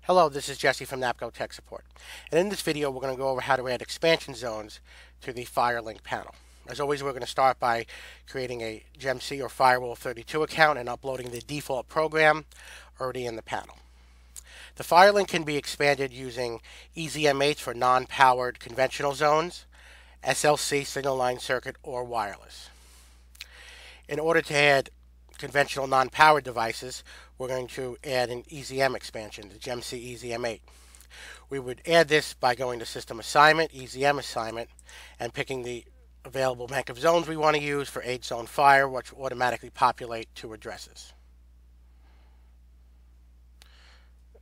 Hello, this is Jesse from NAPCO Tech Support. And in this video, we're going to go over how to add expansion zones to the FireLink panel. As always, we're going to start by creating a GemC or Firewall 32 account and uploading the default program already in the panel. The FireLink can be expanded using EZMH for non-powered conventional zones, SLC signal line circuit, or wireless. In order to add conventional non-powered devices, we're going to add an EZM expansion, the GemC EZM8. We would add this by going to System Assignment, EZM Assignment, and picking the available bank of zones we want to use for 8-zone fire, which will automatically populate 2 addresses.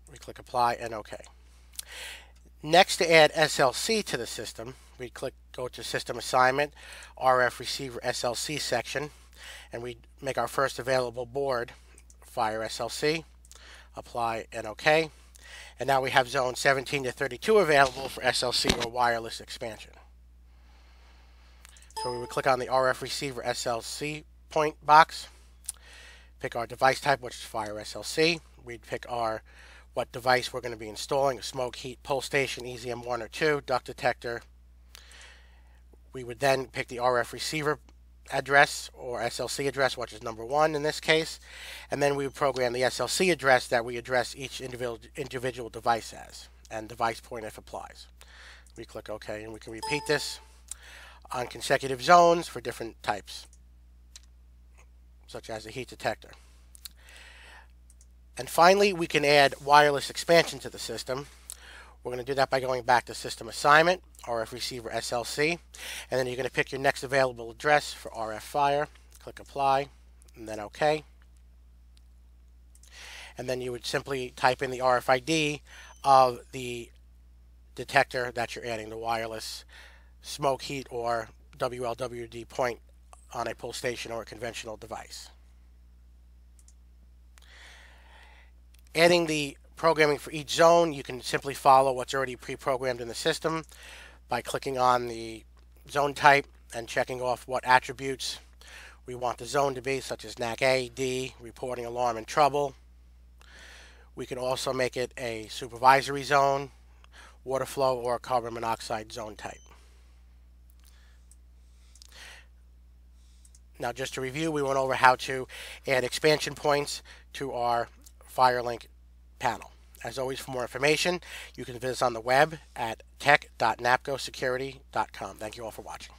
We click Apply and OK. Next, to add SLC to the system, we go to System Assignment, RF Receiver SLC section, and we make our first available board, Fire SLC, apply and OK. And now we have zone 17 to 32 available for SLC or wireless expansion. So we would click on the RF receiver SLC point box, pick our device type, which is Fire SLC. We'd pick what device we're going to be installing, a smoke, heat, pull station, EZM1 or 2, duct detector. We would then pick the RF receiver address or SLC address, which is number 1 in this case, and then we would program the SLC address that we address each individual device as, and device point if applies. We click OK, and we can repeat this on consecutive zones for different types, such as a heat detector. And finally, we can add wireless expansion to the system. We're going to do that by going back to System Assignment, RF Receiver SLC, and then you're going to pick your next available address for RF Fire, click Apply, and then OK. And then you would simply type in the RFID of the detector that you're adding, the wireless smoke, heat, or WLWD point on a pull station or a conventional device. Adding the programming for each zone, you can simply follow what's already pre-programmed in the system by clicking on the zone type and checking off what attributes we want the zone to be, such as NAC A, D, reporting alarm and trouble. We can also make it a supervisory zone, water flow, or carbon monoxide zone type. Now, just to review, we went over how to add expansion points to our FireLink panel. As always, for more information, you can visit us on the web at tech.napcosecurity.com. Thank you all for watching.